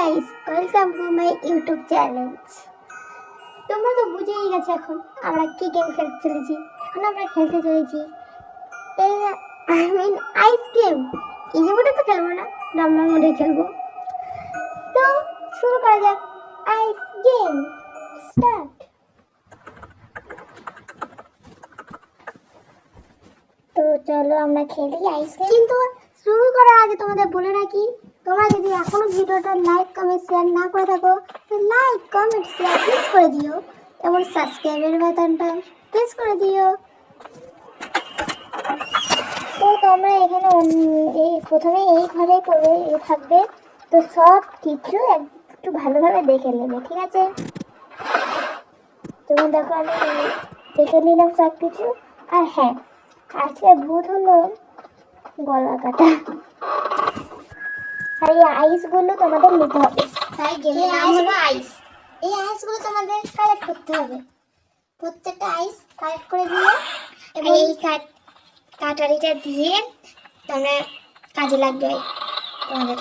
Guys, welcome to my YouTube channel. তোমরা তো বুঝেই গেছো এখন আমরা কি গেম খেলতে চলেছি। এখন আমরা খেলতে চলেছি আইস গেম। ইজি মোডে তো খেলবো না, নর্মাল মোডে খেলবো। তো শুরু করা যাক। আইস গেম স্টার্ট। তো চলো আমরা খেলি আইস গেম। কিন্তু শুরু করার আগে তোমাদের বলে রাখি, তোমরা যদি এখনো ভিডিওটা লাইক কমেন্ট শেয়ার না করে থাকো তো লাইক কমেন্ট শেয়ার প্লিজ করে দিও, এবং সাবস্ক্রাইবের বাটনটা প্রেস করে দিও। তো তোমরা এখানে এই প্রথমে এই ঘরে থাকবে, তো সব কিছু একটু ভালোভাবে দেখে নেবে, ঠিক আছে? তুমি দেখো আমি দেখে নিলাম সব কিছু। আর হ্যাঁ, আজকে ভূত হলো গলা কাটা। আর এই আইসগুলো তোমাদের নিতে হবে। তাই গেমের নাম হলো আইস। এই আইসগুলো তোমাদের কালেক্ট করতে হবে। প্রত্যেকটা আইস কালেক্ট করে দিয়ে এবং এই কাটারিটা দিয়ে তোমরা কাজে লাগবে তোমাদের।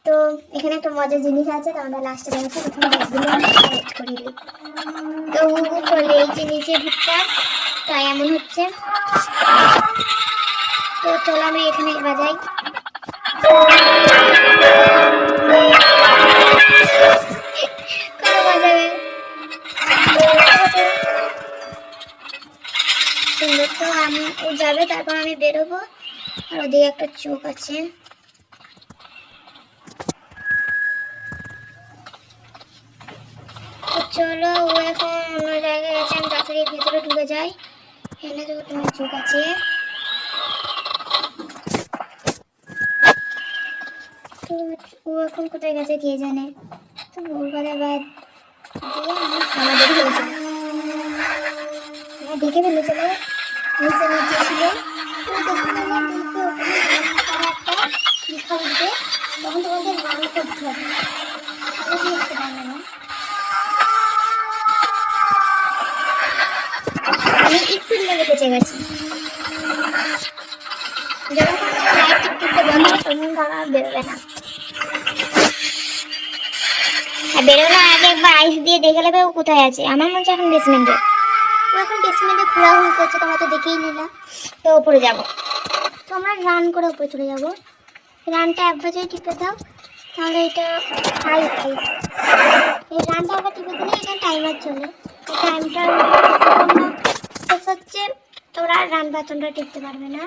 তো এখানে একটা মজার জিনিস আছে, তোমরা লাস্টে দেখো। প্রথমে ব্যাগগুলো কালেক্ট করে দিই। তো হুহু করলে এই যে নিচে ঢুকতাম, তাই এমন হচ্ছে। তো চলো আমি এখানে বাজাই। সুন্দর। তো আমি ও যাবে, তারপর আমি বেরোবো। আর ওদিকে একটা চোখ আছে। তো চলো, ও এখন অন্য জায়গায় আছে, আমি তাড়াতাড়ি ভেতরে ঢুকে যাই। এখানে তো তোমার চোখ আছে। তো ও এখন কোথায় গেছে কে জানে। তো ভোরবেলা বাদ দিয়ে আমার দেখে ফেলেছিল, দেখে ফেলেছিল নিচে নিচে ছিল। লিখা উঠবে, তখন তোমাদের রান করতে হবে। লিখতে পারবে না। আমি একটু লেগে বেঁচে গেছি। যখন লাইট টিপতে বন্ধ তখন তারা বেরোবে না। আর বেরোনোর আগে একবার আইস দিয়ে দেখে নেবে ও কোথায় আছে। আমার মনে হচ্ছে এখন বেসমেন্টে। ও এখন বেসমেন্টে ঘোরাঘুরি করছে, তোমরা তো দেখেই নিলা। তো উপরে যাবো, তো আমরা রান করে উপরে চলে যাবো। রানটা একবার যদি টিপে দাও তাহলে এটা আইস আইস। এই রানটা একবার টিপে দিলে এখানে টাইমার চলে। এই টাইমটা শেষ হচ্ছে, তোমরা রান বাটনটা টিপতে পারবে না।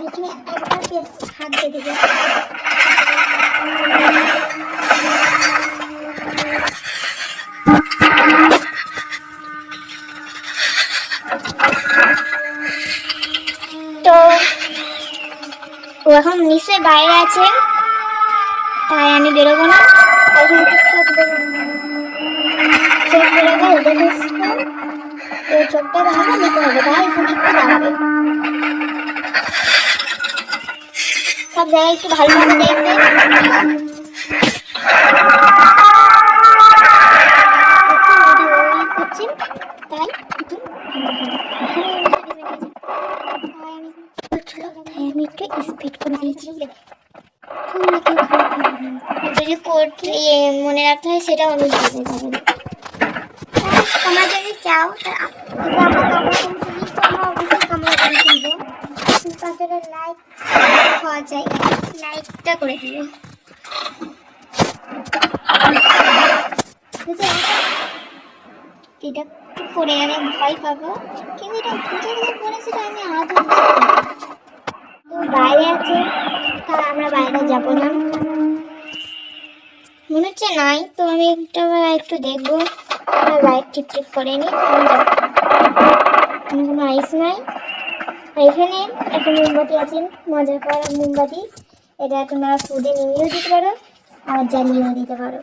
এখানে একবার হাত দিয়ে দেবে। তো ও এখন নিশ্চয়ই বাইরে আছে, তাই আমি বেরোবো না। চোখটা বানাতে নিতে হবে, তাই এখানে একটু দাঁড়াবে। সব জায়গায় একটু ভালোভাবে দেখবে। তাই আমি একটু স্পিড করে দিয়েছি। যদি কোড মনে রাখতে হয় সেটা অনেক ভালো হবে। তোমরা যদি চাও লাইক হওয়া যায়, লাইকটা করে দিও। এটা পড়ে আমি ভয় পাবো, কিন্তু এটা কোথা থেকে পড়েছে আমি আজও বাইরে আছে, তা আমরা বাইরে যাব না। মনে হচ্ছে নাই, তো আমি একটু দেখবো। লাইট টিপ টিপ করে নি, কোনো আইস নাই। এখানে একটা মোমবাতি আছে, মজা করা মোমবাতি। এটা তোমরা ফুডে নিয়েও দিতে পারো, আবার জ্বালিয়েও দিতে পারো।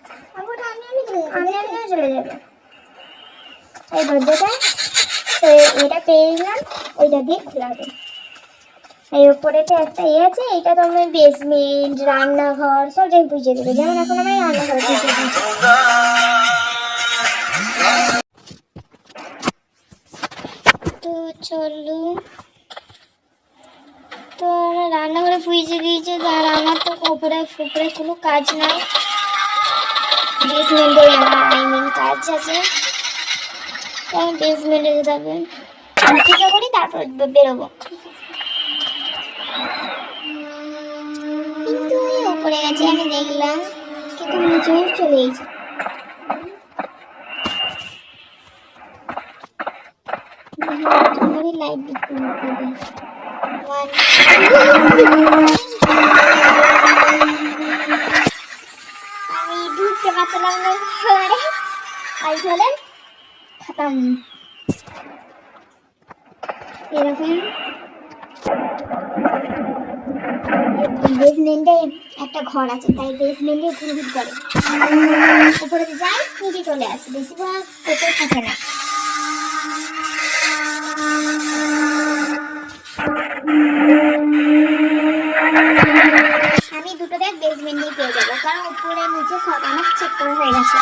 আমিও চলে যাবে এই দরজাটা। তো এটা পেয়ে গেলাম, ওইটা দিয়ে খোলা হবে। এই উপরেতে একটা আছে, এটা তোমরা বেসমেন্ট রান্নাঘর সব জায়গায় বুঝিয়ে দেবে। যেমন এখন আমি রান্নাঘর বুঝিয়ে দিচ্ছি। তো চলো, তো আমার রান্নাঘরে পুজো দিয়েছে, আর আমার তো উপরে কোনো কাজ নাই, বেসমেন্টে কাজ আছে, তাই বেসমেন্টে যেতে হবে, পুজো করি তারপর বেরোবো। কিন্তু ওই উপরে গেছে আমি দেখলাম, কিন্তু নিচেও চলে গেছে। লাইট আমি ঢুকতে পারছিলাম না ঘরে, আর চলে খতম। এরকম বেসমেন্টে একটা ঘর আছে, তাই বেসমেন্টে ঘুরঘুর করে, উপরে যাই নিচে চলে আসে, বেশিরভাগ উপরে থাকে না। আমি দুটো ব্যাগ বেসমেন্টেই পেয়ে যাবো, কারণ উপরে নিচে সব আমার চেক করা হয়ে গেছে।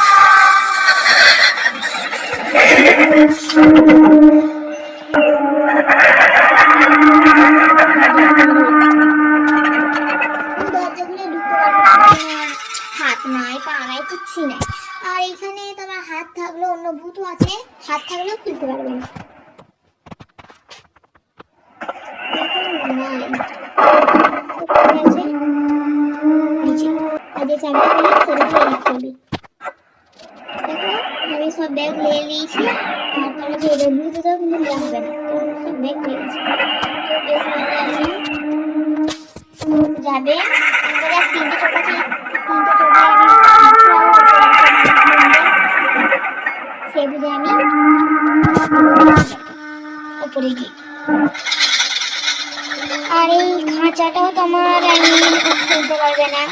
হাত নাই, পা নাই, কিচ্ছু নাই। আর এখানে তোমার হাত থাকলেও, অন্য ভূত আছে, হাত থাকলেও খুলতে পারবে না। আমি সব ব্যাগ নিয়ে নিয়েছি, আর তোমার যে ভূত কিন্তু নেওয়া হবে না, সব ব্যাগ নিয়েছি। যাবে তিনটে চোখ আছে, সে বুঝে আমি উপরে গিয়ে, আর এই খাঁচাটাও তোমার খুলতে পারবে না,